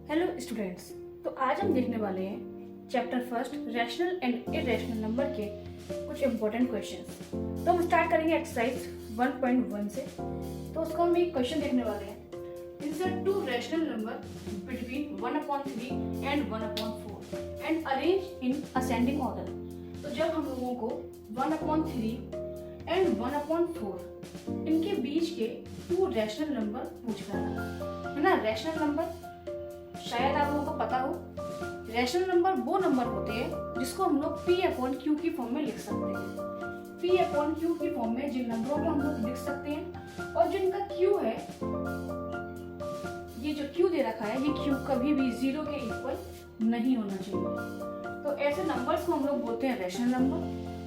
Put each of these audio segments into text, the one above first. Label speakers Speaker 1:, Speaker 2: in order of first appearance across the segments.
Speaker 1: Hello students, तो आज हम देखने वाले हैं chapter first rational and irrational number के कुछ इंपॉर्टेंट क्वेश्चंस। तो हम स्टार्ट करेंगे एक्सरसाइज 1.1 से। तो उसको हम एक क्वेश्चन देखने वाले हैं। Insert to rational number between 1/3 and 1/4 and arrange in ascending order. तो जब हम लोगों को 1/3 एंड 1/4 इनके बीच के टू रैशनल नंबर पूछ रहा है ना। रैशनल नंबर शायद आप लोगों को पता हो, रैशनल नंबर वो नंबर होते हैं जिसको हम लोग P/Q की फॉर्म में लिख सकते हैं। P/Q की फॉर्म में जिन नंबरों को हम लोग लिख सकते हैं और जिनका Q है, ये जो Q दे रखा है, ये Q कभी भी 0 के इक्वल नहीं होना चाहिए। तो ऐसे नंबर्स को हम लोग बोलते हैं रैशनल नंबर।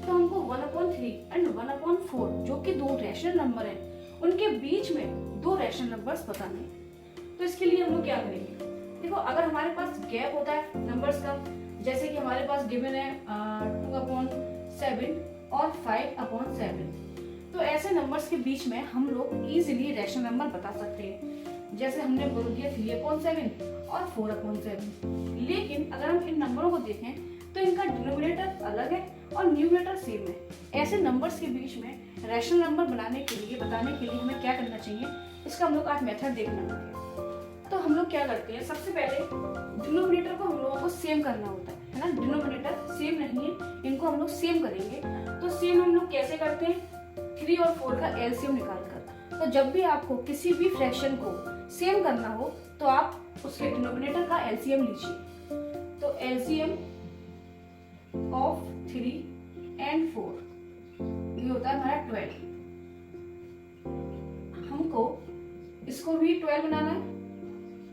Speaker 1: तो हमको 1/3 एंड 1/4 जो कि दो रैशनल नंबर हैं, उनके बीच में दो रैशनल नंबर्स बताने हैं। तो इसके लिए हम लोग क्या करेंगे? देखो, अगर हमारे पास गैप होता है नंबर्स का, जैसे कि हमारे पास गिवन है 2/7 और 5/7, तो ऐसे नंबर्स के बीच में हम लोग इजीली रैशनल नंबर बता सकते हैं। जैसे हमने बोल दिया 3/7 और 4/7। लेकिन अगर हम इन नंबरों को देखें तो इनका डिनोमिनेटर अलग है और न्यूमरेटर सेम है। ऐसे नंबर्स के बीच में रैशनल नंबर बनाने के लिए, बताने के लिए हमें क्या करना चाहिए, इसका हम लोग आज मेथड देखने वाले हैं। तो हम लोग क्या करते हैं, सबसे पहले डिनोमिनेटर को हम लोगों को सेम करना होता है ना। डिनोमिनेटर सेम नहीं है, इनको हम लोग सेम करेंगे। तो सेम हम लोग कैसे करते हैं? 3 और 4 का एलसीएम निकाल कर। तो जब भी आपको किसी भी फ्रैक्शन को सेम करना हो तो आप उसके डिनोमिनेटर का एलसीएम लीजिए। तो एलसीएम ऑफ 3 and 4 ये होता है हमारा 12। हमको इसको भी 12 बनाना है,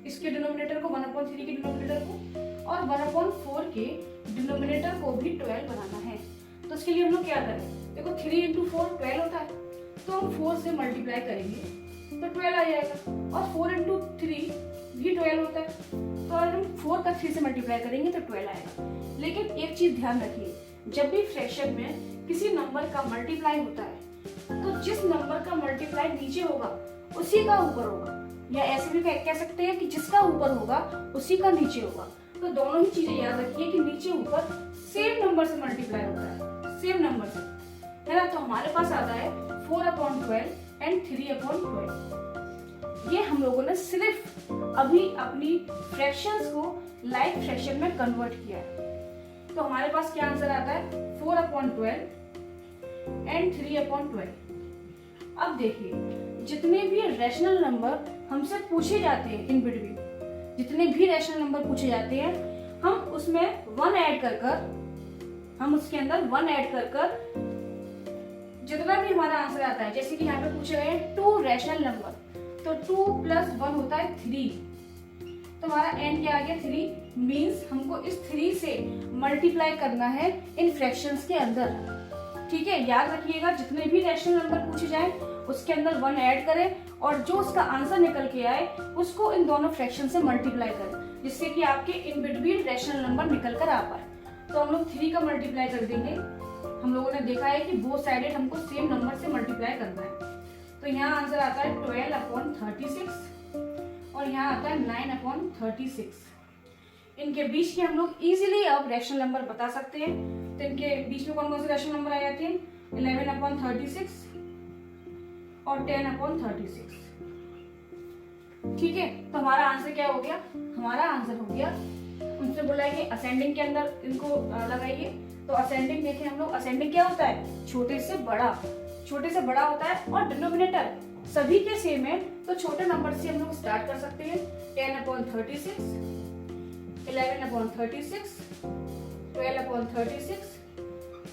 Speaker 1: इसके डिनोमिनेटर को 1/3 के डिनोमिनेटर को, और 1/4 के डिनोमिनेटर को भी 12 बनाना है। तो इसके लिए हम लोग क्या करें? देखो 3 × 4 12 होता है, तो हम 4 से मल्टीप्लाई करेंगे तो 12 आ जाएगा। और 4 × 3 भी 12 होता है, तो अगर हम 4 का 3 से मल्टीप्लाई करेंगे तो 12 आएगा। लेकिन एक चीज ध्यान रखिए, जब भी फ्रैक्शन में किसी नंबर का मल्टीप्लाई होता है तो जिस नंबर का मल्टीप्लाई नीचे होगा उसी का ऊपर होगा, या ऐसे भी कह सकते हैं कि जिसका ऊपर होगा उसी का नीचे होगा। तो दोनों ही चीजें याद रखिए कि नीचे ऊपर सेम नंबर से मल्टीप्लाई होता है, सेम नंबर से, है ना। तो हमारे पास आता है 4/12 एंड 3/12। ये हम लोगों ने सिर्फ अभी अपनी फ्रैक्शंस को लाइक फ्रैक्शन में कन्वर्ट किया है। तो हमारे पास क्या आंसर आता है? 4/12 एंड 3/12। अब देखिए, जितने भी रैशनल नंबर हमसे पूछे जाते हैं इन बिटवीन, जितने भी रैशनल नंबर पूछे जाते हैं, हम उसमें 1 ऐड कर हम उसके अंदर 1 ऐड कर जितना भी हमारा आंसर आता है, जैसे कि यहाँ पे पूछे गए 2 रैशनल नंबर, तो 2 + 1 होता है 3। तो हमारा n क्या आ गया? 3। मींस हमको इस 3 से मल्टीप्लाई करना है इन फ्रैक्शंस के अंदर। ठीक है, याद रखिएगा, जितने भी रैशनल नंबर पूछे जाए उसके अंदर 1 ऐड करें और जो उसका आंसर निकल के आए उसको इन दोनों फ्रैक्शन से मल्टीप्लाई करें, जिससे कि आपके इन बिटवीन रैशनल नंबर निकल कर आ पाए। तो हम लोग 3 का मल्टीप्लाई कर देंगे। हम लोगों ने देखा है कि बोथ साइडेड हमको सेम नंबर से मल्टीप्लाई करना है। तो यहाँ आंसर आता है 12/36 और यहाँ आता है 9/36। इनके बीच के हम लोग इजीली अब रैशनल नंबर बता सकते हैं। तो इनके बीच में कौन कौन से रैशनल नंबर आ जाते हैं? 11/36 और 10/36। ठीक है, तो हमारा आंसर क्या हो गया? हमारा आंसर हो गया, उनसे बोला है कि असेंडिंग के अंदर इनको लगाइए। तो असेंडिंग देखें हम लोग, असेंडिंग क्या होता है? छोटे से बड़ा, छोटे से बड़ा होता है और डिनोमिनेटर सभी के सेम है। तो छोटे नंबर से हम लोग स्टार्ट कर सकते हैं। 10/36, 11/36, 12/36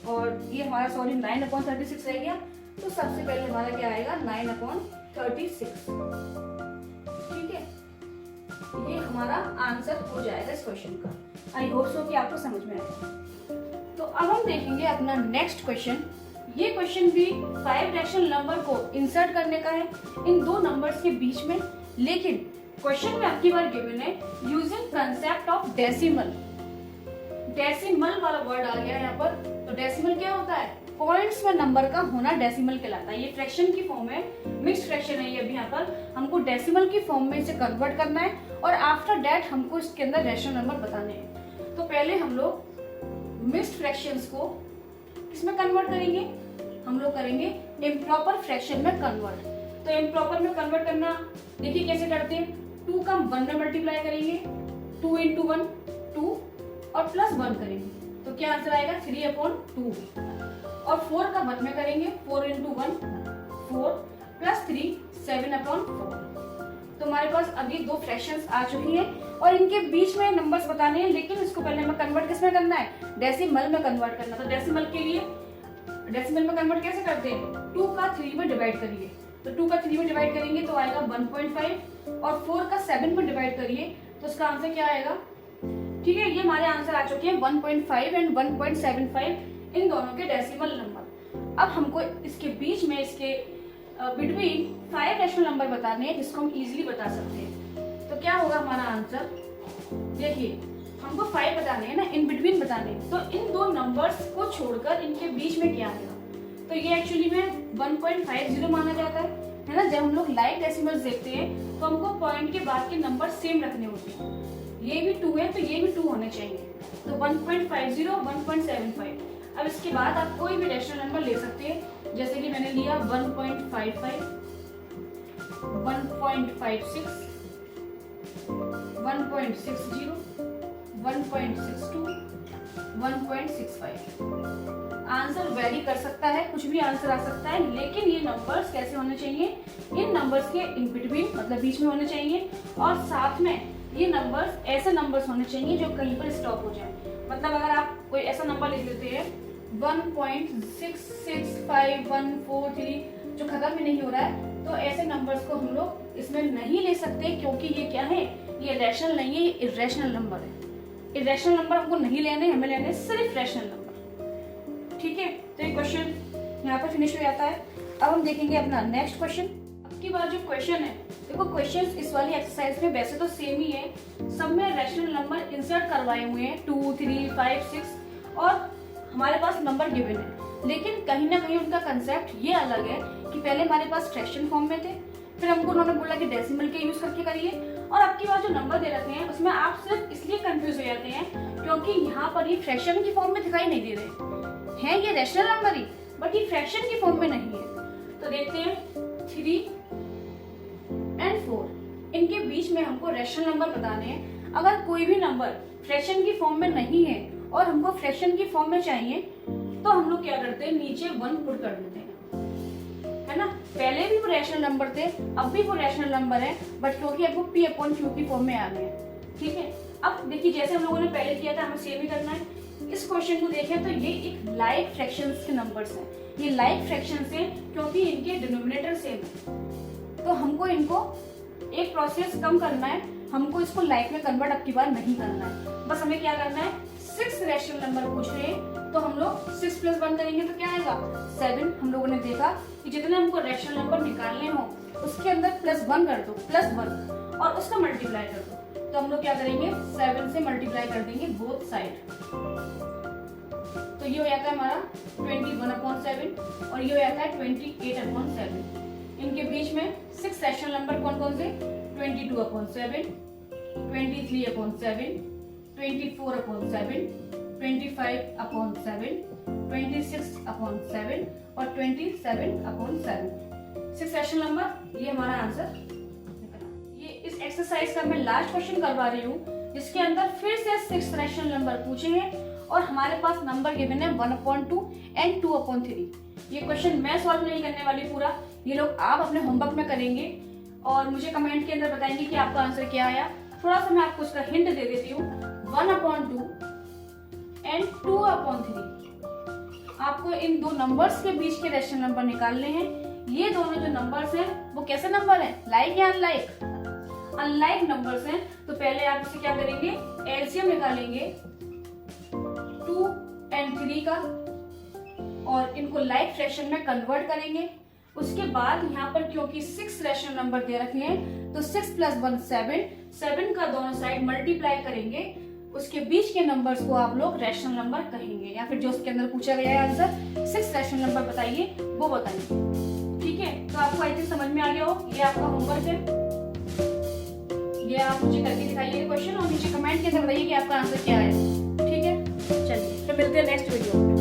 Speaker 1: और ये हमारा 9/36 रह गया। तो सबसे पहले हमारा क्या आएगा? 9/36। ठीक है, ये हमारा आंसर हो जाएगा इस क्वेश्चन का। आई होप सो कि आपको समझ में आएगा। तो अब हम देखेंगे अपना नेक्स्ट क्वेश्चन। ये क्वेश्चन भी 5 रैशनल नंबर को इंसर्ट करने का है इन दो नंबर्स के बीच में, लेकिन क्वेश्चन में आपकी बार गिवन है using concept of decimal. Decimal वाला वर्ड आ गया यहाँ पर। तो डेसिमल क्या होता है? पॉइंट्स में नंबर का होना डेसिमल कहलाता है। ये फ्रैक्शन की फॉर्म है, मिक्स्ड फ्रैक्शन है ये। अभी यहाँ पर हमको डेसिमल की फॉर्म में इसे कन्वर्ट करना है और आफ्टर दैट हमको इसके अंदर रैशनल नंबर बताने हैं। तो पहले हम लोग मिक्स्ड फ्रैक्शंस को किसमें कन्वर्ट करेंगे? हम लोग करेंगे इम्प्रॉपर फ्रैक्शन में कन्वर्ट। तो इम्प्रॉपर में कन्वर्ट करना देखिए कैसे करते हैं। 2 का 1 में मल्टीप्लाई करेंगे, 2 into 1 2 और प्लस 1 करेंगे तो क्या आंसर आएगा 3/2। और 4 का 1 में करेंगे, 4 into 1 4 प्लस 3 7/4। तो हमारे पास अभी 2 फ्रैक्शंस आ चुकी हैं और इनके बीच में नंबर्स बताने हैं, लेकिन इसको पहले हमें कन्वर्ट किसमें करना है? डेसिमल में कन्वर्ट करना। तो डेसिमल के लिए डेसिमल में कन्वर्ट कैसे करते हैं? 2 का 3 में डिवाइड करिए, तो 2 का 3 में डिवाइड करेंगे तो आएगा 1.5 और 4 का 7 में डिवाइड करिए तो इसका आंसर क्या आएगा? ठीक है, ये हमारे आंसर आ चुके हैं 1.5 एंड 1.75 इन दोनों के डेसिमल नंबर। अब हमको इसके बीच में इसके बिटवीन 5 रैशनल नंबर बताने हैं जिसको हम इजीली बता सकते हैं। तो क्या होगा हमारा आंसर? देखिए हमको 5 बताने हैं ना, इन बिटवीन बताने हैं, तो इन 2 नंबर्स को छोड़कर इनके बीच में क्या आएगा? तो ये एक्चुअली में 1.50 माना जाता है ना। जब हम लोग लाइक डेसिमल्स देखते हैं तो हमको पॉइंट के बाद के नंबर सेम रखने होते हैं। ये भी 2 है तो ये भी 2 होने चाहिए। तो 1.50 1.75। अब इसके बाद आप कोई भी रैशनल नंबर ले सकते हैं, जैसे कि मैंने लिया 1.55 1.56 1.60 1.62 1.65। आंसर वेरी कर सकता है, कुछ भी आंसर आ सकता है, लेकिन ये नंबर्स कैसे होने चाहिए? इन नंबर्स के इन बिटवीन मतलब बीच में होने चाहिए और साथ में ये नंबर्स ऐसे नंबर्स होने चाहिए जो कहीं पर स्टॉप हो जाए। मतलब अगर आप कोई ऐसा नंबर लिख देते हैं 1.665143 जो खत्म भी नहीं हो रहा है, तो ऐसे नंबर्स को हम लोग इसमें नहीं ले सकते, क्योंकि ये क्या है? ये रैशनल नहीं है, ये इरेशनल नंबर है। इरेशनल नंबर हमको नहीं लेने, हमें लेने सिर्फ रैशनल नंबर। ठीक है, तो ये क्वेश्चन यहाँ पर फिनिश हो जाता है। अब हम देखेंगे अपना नेक्स्ट क्वेश्चन। अब की बार जो क्वेश्चन है, देखो क्वेश्चंस इस वाली एक्सरसाइज में वैसे तो सेम ही है, सब में रैशनल नंबर इंसर्ट करवाए हुए हैं 2 3 5 6 और हमारे पास नंबर गिवन है, लेकिन कहीं ना कहीं उनका कंसेप्ट ये अलग है कि पहले हमारे पास फ्रैक्शन फॉर्म में थे, फिर हमको उन्होंने बोला कि डेसिमल के यूज करके करिए, और अब की बार जो नंबर दे रखे हैं उसमें आप सिर्फ इसलिए कंफ्यूज हो जाते हैं क्योंकि यहाँ पर ये फ्रैक्शन की फॉर्म में दिखाई नहीं दे रहे हैं। ये रैशनल नंबर ही, बट ये फ्रैक्शन की फॉर्म में नहीं है। तो देखते हैं 3 एंड 4 इनके बीच में हमको रैशनल नंबर बताने हैं। अगर कोई भी नंबर फ्रैक्शन की फॉर्म में नहीं है और हमको फ्रैक्शन की फॉर्म में चाहिए तो हम लोग क्या करते हैं? नीचे 1 पुट कर देते हैं, है ना। पहले भी वो रैशनल नंबर थे, अब भी वो रैशनल नंबर है, बट क्योंकि अब वो P/Q की फॉर्म में आ गए। ठीक है, अब देखिए जैसे हम लोगों ने पहले किया था हमें सेम ही करना है। इस क्वेश्चन को देखें तो ये एक लाइक फ्रैक्शंस के नंबर्स हैं। ये लाइक फ्रैक्शंस हैं क्योंकि इनके डिनोमिनेटर सेम है, तो हमको इनको एक प्रोसेस कम करना है, हमको इसको लाइक में कन्वर्ट अब की बार नहीं करना है। बस हमें क्या करना है? 6 रैशनल नंबर पूछ रहे हैं तो हम लोग 6 + 1 करेंगे तो क्या आएगा? 7। हम लोगों ने देखा कि जितने हमको रैशनल नंबर निकालने हो उसके अंदर +1 कर दो, +1 और उसका मल्टीप्लाई कर दो। तो हम लोग क्या करेंगे? 7 से मल्टीप्लाई कर देंगे बोथ साइड, तो ये हो जाता है हमारा 21/7 और ये हो जाता है 28/7। इनके बीच में 6 रैशनल नंबर कौन कौन से? 22/7 23/7 24/7 25/7 26/7 और 27/7। 6 रैशनल नंबर, ये हमारा आंसर। ये इस एक्सरसाइज का मैं लास्ट क्वेश्चन करवा रही हूँ जिसके अंदर फिर से 6 रैशनल नंबर पूछे हैं और हमारे पास नंबर गिवन है 1/2 एंड 2/3। ये क्वेश्चन मैं सॉल्व नहीं करने वाली पूरा, ये लोग आप अपने होमवर्क में करेंगे और मुझे कमेंट के अंदर बताएंगे कि आपका आंसर क्या आया। थोड़ा सा मैं आपको उसका हिंट दे देती हूँ। 1/2 एंड 2/3 आपको इन 2 नंबर्स के बीच के रैशनल नंबर निकालने हैं। ये दोनों जो नंबर्स हैं वो कैसे नंबर हैं? लाइक या अनलाइक? अनलाइक नंबर्स हैं। तो पहले आप इसे क्या करेंगे? एलसीएम निकालेंगे 2 एंड 3 का और इनको लाइक फ्रैक्शन में कन्वर्ट करेंगे। उसके बाद यहाँ पर क्योंकि 6 रैशनल नंबर दे रखे हैं तो 6 + 1 7 का दोनों साइड मल्टीप्लाई करेंगे। उसके बीच के नंबर्स को आप लोग रैशनल नंबर कहेंगे, या फिर जो उसके अंदर पूछा गया है आंसर 6 रैशनल नंबर बताइए, वो बताइए। ठीक है, तो आपको आई थिंक समझ में आ गया हो। ये आपका होमवर्क है, ये आप मुझे करके दिखाइए क्वेश्चन और नीचे कमेंट के अंदर बताइए कि आपका आंसर क्या है। ठीक है, चलिए फिर मिलते हैं नेक्स्ट वीडियो में।